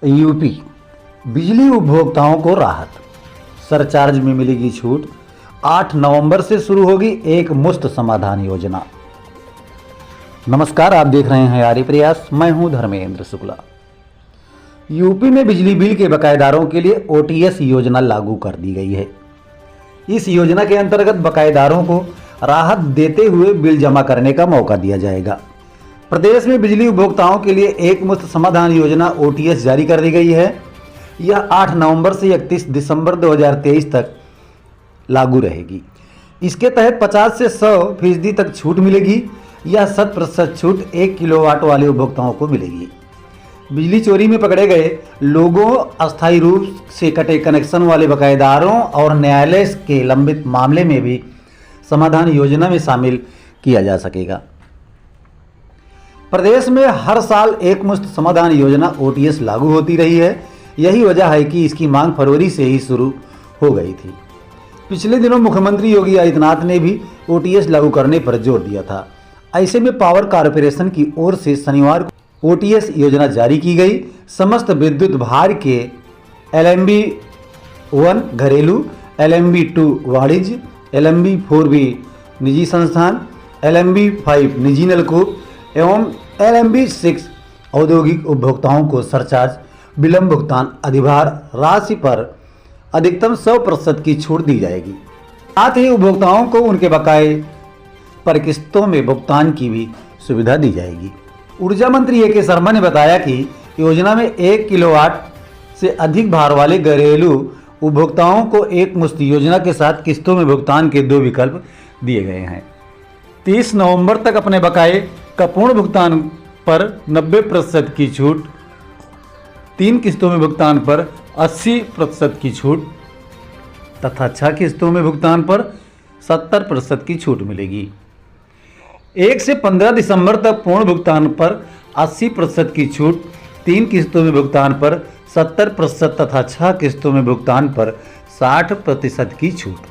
UP बिजली उपभोक्ताओं को राहत, सरचार्ज में मिलेगी छूट। 8 नवंबर से शुरू होगी एक मुश्त समाधान योजना। नमस्कार, आप देख रहे हैं आर्य प्रयास। मैं हूं धर्मेंद्र शुक्ला। यूपी में बिजली बिल के बकायेदारों के लिए ओटीएस योजना लागू कर दी गई है। इस योजना के अंतर्गत बकायेदारों को राहत देते हुए बिल जमा करने का मौका दिया जाएगा। प्रदेश में बिजली उपभोक्ताओं के लिए एक मुश्त समाधान योजना ओटीएस जारी कर दी गई है। यह 8 नवंबर से 31 दिसंबर 2023 तक लागू रहेगी। इसके तहत 50 से 100% तक छूट मिलेगी। यह 100% छूट 1 किलोवाट वाले उपभोक्ताओं को मिलेगी। बिजली चोरी में पकड़े गए लोगों, अस्थायी रूप से कटे कनेक्शन वाले बकायेदारों और न्यायालय के लंबित मामले में भी समाधान योजना में शामिल किया जा सकेगा। प्रदेश में हर साल एक मुश्त समाधान योजना ओटीएस लागू होती रही है। यही वजह है कि इसकी मांग फरवरी से ही शुरू हो गई थी। पिछले दिनों मुख्यमंत्री योगी आदित्यनाथ ने भी ओटीएस लागू करने पर जोर दिया था। ऐसे में पावर कॉरपोरेशन की ओर से शनिवार को ओटीएस योजना जारी की गई। समस्त विद्युत भार के एलएमबी 1 घरेलू, एलएमबी 2 वाणिज्य, एलएमबी 4B निजी संस्थान, एलएमबी 5 निजी नलकूप एवं एलएमबी 6 औद्योगिक उपभोक्ताओं को सरचार्ज, विलंब भुगतान अधिभार राशि पर अधिकतम 100% की छूट दी जाएगी। साथ ही उपभोक्ताओं को उनके बकाये पर किस्तों में भुगतान की भी सुविधा दी जाएगी। ऊर्जा मंत्री ए के शर्मा ने बताया कि योजना में 1 किलोवाट से अधिक भार वाले घरेलू उपभोक्ताओं को एक मुश्त योजना के साथ किस्तों में भुगतान के 2 विकल्प दिए गए हैं। 30 नवंबर तक अपने बकाये का पूर्ण भुगतान पर 90% की छूट, 3 किस्तों में भुगतान पर 80% की छूट तथा 6 किस्तों में भुगतान पर 70% की छूट मिलेगी। 1 से 15 दिसंबर तक पूर्ण भुगतान पर 80% की छूट, 3 किस्तों में भुगतान पर 70% तथा 6 किस्तों में भुगतान पर 60% की छूट।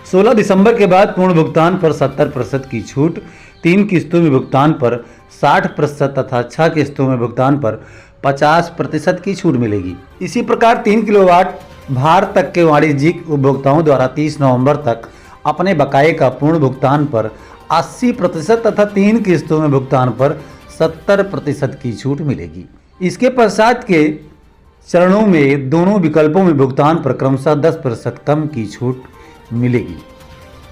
16 दिसंबर के बाद पूर्ण भुगतान पर 70% की छूट, 3 किस्तों में भुगतान पर 60% तथा 6 किस्तों में भुगतान पर 50% की छूट मिलेगी। इसी प्रकार 3 किलोवाट भार तक के वाणिज्यिक उपभोक्ताओं द्वारा 30 नवंबर तक अपने बकाये का पूर्ण भुगतान पर 80% तथा 3 किस्तों में भुगतान पर 70% की छूट मिलेगी। इसके पश्चात के चरणों में दोनों विकल्पों में भुगतान पर क्रमशः 10% कम की छूट मिलेगी।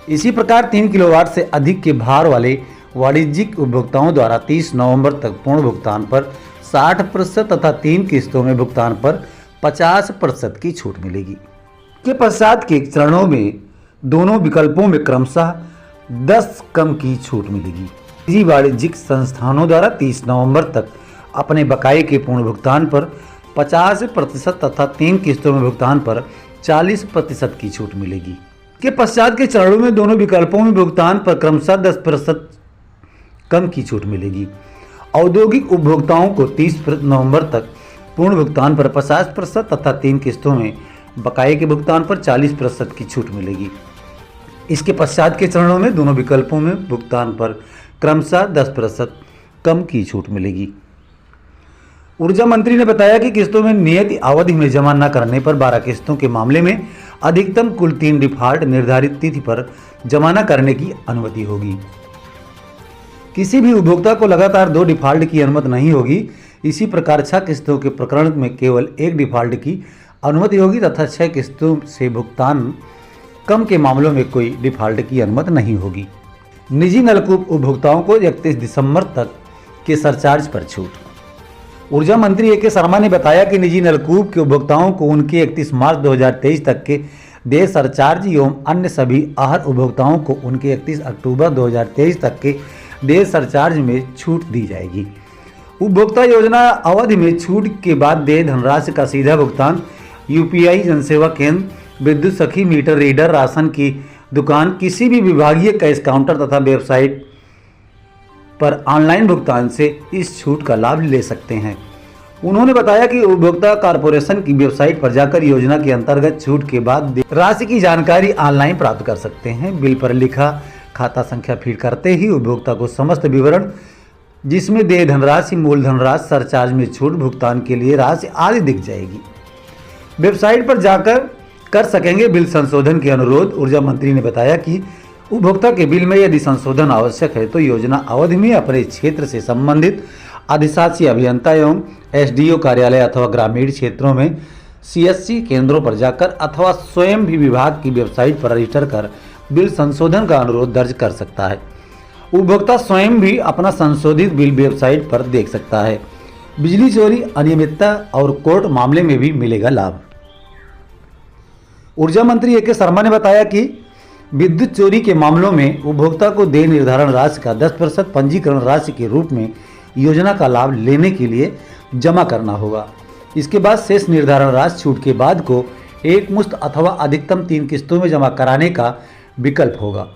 इसी प्रकार 3 किलोवाट से अधिक के भार वाले वाणिज्यिक उपभोक्ताओं द्वारा 30 नवंबर तक पूर्ण भुगतान पर 60% तथा 3 किस्तों में भुगतान पर 50% की छूट मिलेगी। के पश्चात के चरणों में दोनों विकल्पों में क्रमशः 10 कम की छूट मिलेगी। निजी वाणिज्यिक संस्थानों द्वारा 30 नवंबर तक अपने बकाये के पूर्ण भुगतान पर 50% तथा 3 किस्तों में भुगतान पर 40% की छूट मिलेगी। के पश्चात के चरणों में दोनों विकल्पों में भुगतान पर क्रमशः 10% कम की छूट मिलेगी। औद्योगिक उपभोक्ताओं को 30 नवंबर तक पूर्ण भुगतान पर 50% तथा 3 किस्तों में बकाये के भुगतान पर 40% की छूट मिलेगी। इसके पश्चात के चरणों में दोनों विकल्पों में भुगतान पर क्रमशः 10% कम की छूट मिलेगी। ऊर्जा मंत्री ने बताया कि किस्तों में नियत अवधि में जमा न करने पर 12 किस्तों के मामले में अधिकतम कुल 3 डिफॉल्ट निर्धारित तिथि पर जमा न करने की अनुमति होगी। किसी भी उपभोक्ता को लगातार 2 डिफॉल्ट की अनुमति नहीं होगी। इसी प्रकार 6 किस्तों के प्रकरण में केवल 1 डिफॉल्ट की अनुमति होगी तथा 6 किस्तों से भुगतान कम के मामलों में कोई डिफॉल्ट की अनुमति नहीं होगी। निजी नलकूप उपभोक्ताओं को 31 दिसंबर तक के सरचार्ज पर छूट। ऊर्जा मंत्री ए के शर्मा ने बताया कि निजी नलकूप के उपभोक्ताओं को उनके 31 मार्च 2023 तक के देय सरचार्ज एवं अन्य सभी आहर उपभोक्ताओं को उनके 31 अक्टूबर 2023 तक के देय सरचार्ज में छूट दी जाएगी। उपभोक्ता योजना अवधि में छूट के बाद देय धनराशि का सीधा भुगतान यूपीआई, जनसेवा केंद्र, विद्युत सखी, मीटर रीडर, राशन की दुकान, किसी भी विभागीय कैश काउंटर तथा वेबसाइट पर ऑनलाइन भुगतान से इस छूट का लाभ ले सकते हैं। उन्होंने बताया कि उपभोक्ता कॉरपोरेशन की वेबसाइट पर जाकर योजना के अंतर्गत छूट के बाद राशि की जानकारी ऑनलाइन प्राप्त कर सकते हैं। बिल पर लिखा खाता संख्या फीड करते ही उपभोक्ता को समस्त विवरण जिसमें देय धनराशि, मूल धनराशि, सरचार्ज में छूट, भुगतान के लिए राशि आदि दिख जाएगी। वेबसाइट पर जाकर कर सकेंगे बिल संशोधन के अनुरोध। ऊर्जा मंत्री ने बताया कि उपभोक्ता के बिल में यदि संशोधन आवश्यक है तो योजना अवधि में अपने क्षेत्र से संबंधित अधिशासी अभियंता एवं एसडीओ कार्यालय अथवा ग्रामीण क्षेत्रों में सीएससी केंद्रों पर जाकर अथवा स्वयं भी विभाग की वेबसाइट पर रजिस्टर कर बिल संशोधन का अनुरोध दर्ज कर सकता है। उपभोक्ता स्वयं भी अपना संशोधित बिल वेबसाइट पर देख सकता है। बिजली चोरी, अनियमितता और कोर्ट मामले में भी मिलेगा लाभ। ऊर्जा मंत्री ए.के. शर्मा ने बताया कि विद्युत चोरी के मामलों में उपभोक्ता को देय निर्धारण राशि का 10% पंजीकरण राशि के रूप में योजना का लाभ लेने के लिए जमा करना होगा। इसके बाद शेष निर्धारण राशि छूट के बाद को एक मुश्त अथवा अधिकतम 3 किस्तों में जमा कराने का विकल्प होगा।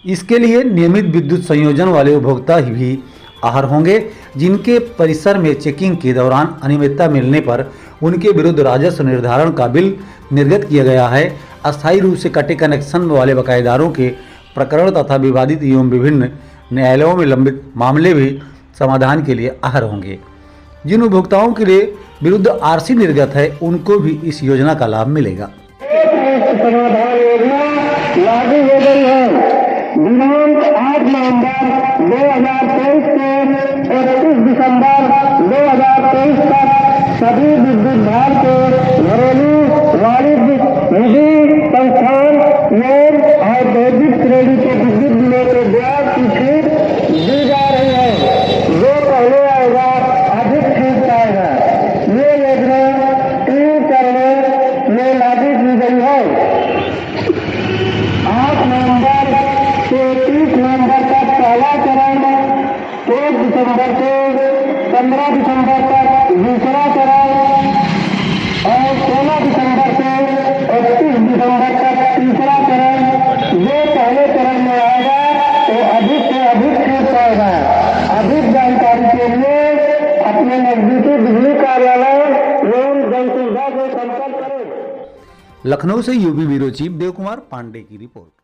इसके लिए नियमित विद्युत संयोजन वाले उपभोक्ता भी आहर होंगे, जिनके परिसर में चेकिंग के दौरान अनियमितता मिलने पर उनके विरुद्ध राजस्व निर्धारण का बिल निर्गत किया गया है। अस्थायी रूप से कटे कनेक्शन वाले बकायेदारों के प्रकरण तथा विवादित एवं विभिन्न न्यायालयों में लंबित मामले भी समाधान के लिए आहर होंगे। जिन उपभोक्ताओं के लिए विरुद्ध आरसी निर्गत है उनको भी इस योजना का लाभ मिलेगा। समाधान योजना लागू हो गई है। दिनांक 8 नवंबर 2023 से 31 दिसंबर 2023 तक सभी विद्युत भार के घरेलू, वाणिज्यिक, निजी संस्थान एवं औद्योगिक श्रेणी के विद्युत बिलों के ब्याज की छूट दी जा रही है। जो पहले आएगा अधिक छूट पाएगा। ये योजना 3 चरणों में लागू की गई है। 8 नवंबर से 30 नवंबर तक पहला चरण, 1 दिसंबर से 15 दिसंबर तक दूसरा चरण और 16 दिसंबर से 31 दिसंबर तक तीसरा चरण। ये पहले चरण में आएगा तो अधिक से अधिक छूट पाएगा। अधिक जानकारी के लिए अपने नजदीकी बिजली कार्यालय एवं जन सुविधा से संपर्क करें। लखनऊ से UP bureau chief Dev Kumar Pandey की रिपोर्ट।